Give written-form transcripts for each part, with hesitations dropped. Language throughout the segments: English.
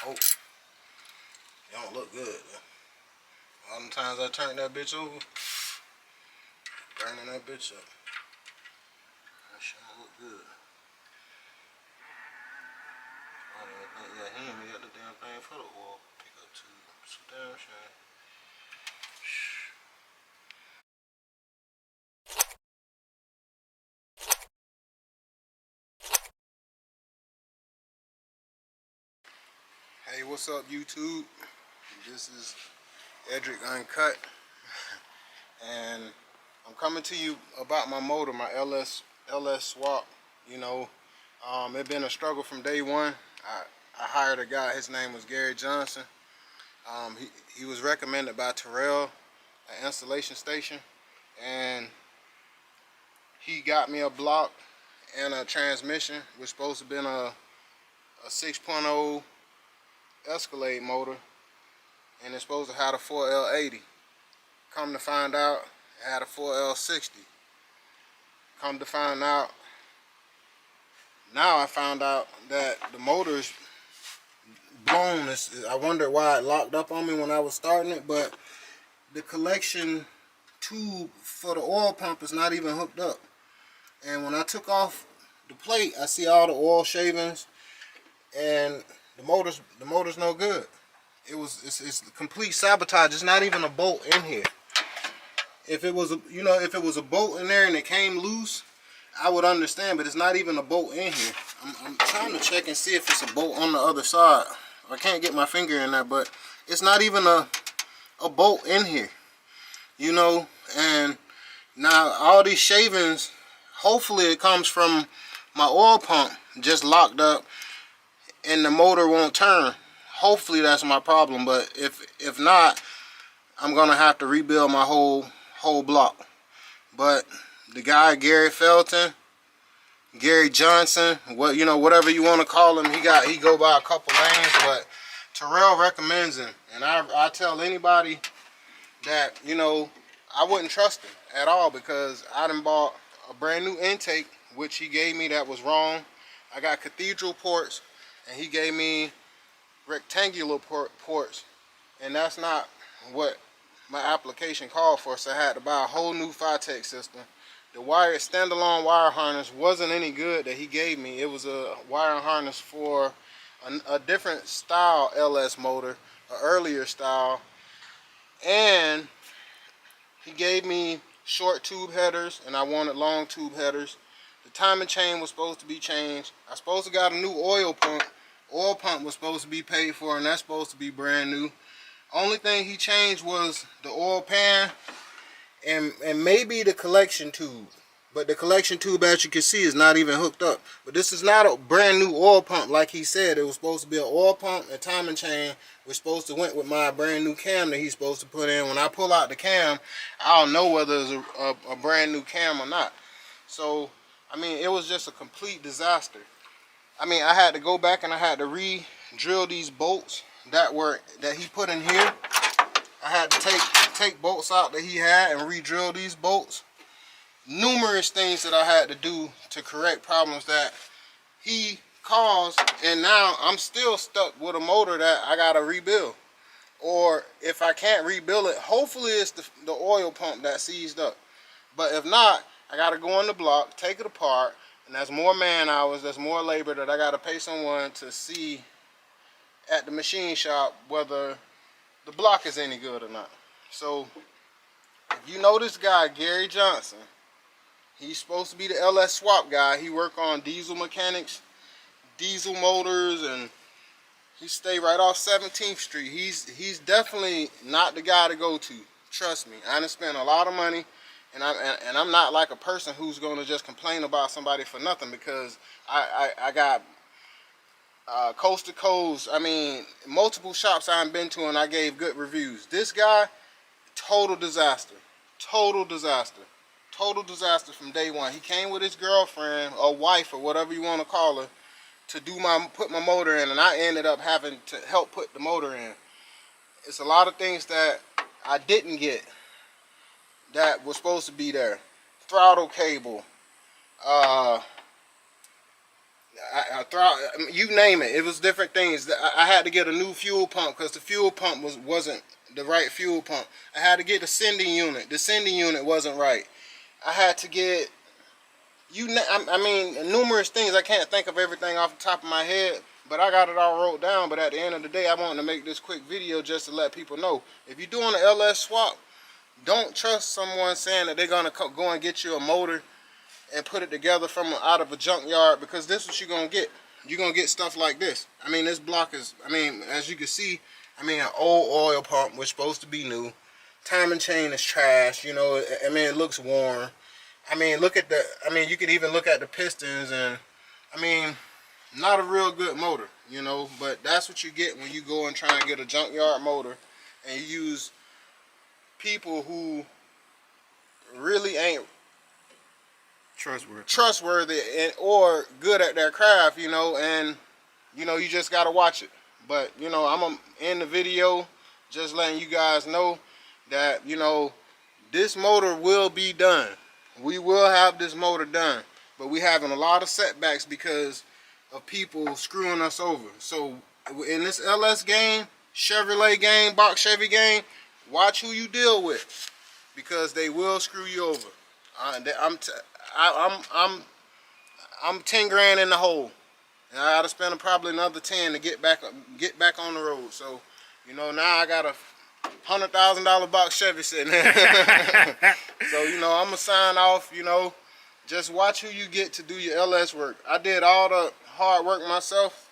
Oh, it don't look good. All the times I turned that bitch over, burning that bitch up. That shit don't look good. I don't even think, yeah, he ain't even got the damn thing for the oil pickup tube. It's a damn shame. Hey, what's up, YouTube? This is Edric Uncut, and I'm coming to you about my motor, my LS swap. You know, it's been a struggle from day one. I hired a guy. His name was Gary Johnson. He was recommended by Terrell, an installation station, and he got me a block and a transmission, which supposed to have been a 6.0 Escalade motor, and it's supposed to have a 4L80. Come to find out, it had a 4L60. Come to find out, now I found out that the motor's blown. I wondered why it locked up on me when I was starting it, but the collection tube for the oil pump is not even hooked up. And when I took off the plate, I see all the oil shavings, and the motor's no good. It's complete sabotage. It's not even a bolt in here. If it was if it was a bolt in there and it came loose, I would understand, but it's not even a bolt in here. I'm trying to check and see if it's a bolt on the other side. I can't get my finger in there, but it's not even a bolt in here. You know, and now all these shavings, hopefully it comes from my oil pump just locked up and the motor won't turn. Hopefully that's my problem, but if not, I'm gonna have to rebuild my whole block. But the guy Gary Johnson, whatever you want to call him, he go by a couple names, but Terrell recommends him, and I tell anybody that I wouldn't trust him at all, because I done bought a brand new intake, which he gave me, that was wrong. I got cathedral ports, and he gave me rectangular ports, and that's not what my application called for, so I had to buy a whole new Phytech system. The standalone wire harness wasn't any good that he gave me. It was a wire harness for a different style LS motor, an earlier style, and he gave me short tube headers, and I wanted long tube headers. The timing chain was supposed to be changed. I supposed to got a new oil pump. Oil pump was supposed to be paid for, and that's supposed to be brand new. Only thing he changed was the oil pan and maybe the collection tube. But the collection tube, as you can see, is not even hooked up. But this is not a brand new oil pump like he said. It was supposed to be an oil pump, a timing chain was supposed to went with my brand new cam that he's supposed to put in. When I pull out the cam, I'll know whether it's a brand new cam or not. So, I mean, it was just a complete disaster. I mean, I had to go back and I had to re-drill these bolts that he put in here. I had to take bolts out that he had and re-drill these bolts. Numerous things that I had to do to correct problems that he caused, and now I'm still stuck with a motor that I gotta rebuild. Or if I can't rebuild it, hopefully it's the oil pump that seized up. But if not, I gotta go on the block, take it apart, and that's more man hours, that's more labor that I gotta pay someone to see at the machine shop whether the block is any good or not. So if you know this guy Gary Johnson, he's supposed to be the LS swap guy. He work on diesel mechanics, diesel motors, and he stay right off 17th Street. He's definitely not the guy to go to. Trust me. I done spent a lot of money, and I'm not like a person who's going to just complain about somebody for nothing, because I got coast to coast. I mean, multiple shops I've been to and I gave good reviews. This guy, total disaster. Total disaster. Total disaster from day one. He came with his girlfriend or wife or whatever you want to call her to put my motor in, and I ended up having to help put the motor in. It's a lot of things that I didn't get that was supposed to be there. Throttle cable. you name it. It was different things. I had to get a new fuel pump because the fuel pump wasn't the right fuel pump. I had to get the sending unit. The sending unit wasn't right. I had to get I mean, numerous things. I can't think of everything off the top of my head, but I got it all wrote down. But at the end of the day, I wanted to make this quick video just to let people know. If you're doing an LS swap, don't trust someone saying that they're going to go and get you a motor and put it together from out of a junkyard, because this is what you're going to get. You're going to get stuff like this. I mean, this block is, I mean, as you can see, I mean, an old oil pump was supposed to be new. Timing chain is trash, you know. I mean, it looks worn. I mean, look at the, I mean, you could even look at the pistons, and I mean, not a real good motor, you know. But that's what you get when you go and try and get a junkyard motor, and you use people who really ain't trustworthy or good at their craft, you know. And you know, you just gotta watch it. But you know, I'm gonna end the video just letting you guys know that, you know, this motor will be done. We will have this motor done, but we having a lot of setbacks because of people screwing us over. So in this LS game, Chevrolet game, box Chevy game, watch who you deal with, because they will screw you over. I'm 10 grand in the hole, and I gotta spend probably another 10 to get back on the road. So you know, now I got a $100,000 box Chevy sitting there. So you know, I'm gonna sign off. You know, just watch who you get to do your LS work. I did all the hard work myself,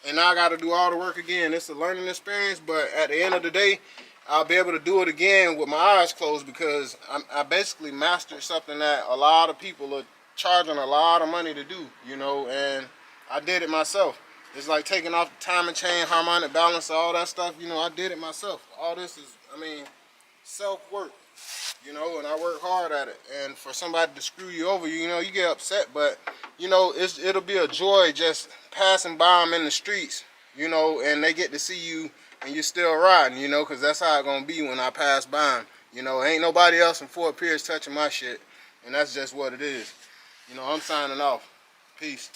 and now I got to do all the work again. It's a learning experience, but at the end of the day, I'll be able to do it again with my eyes closed, because I basically mastered something that a lot of people are charging a lot of money to do, you know, and I did it myself. It's like taking off the timing chain, harmonic balance, all that stuff, you know, I did it myself. All this is, I mean, self-work, you know, and I work hard at it. And for somebody to screw you over, you know, you get upset, but, you know, it'll be a joy just passing by them in the streets, you know, and they get to see you and you're still riding, you know, because that's how it's going to be when I pass by them. You know, ain't nobody else in Fort Pierce touching my shit, and that's just what it is. You know, I'm signing off. Peace.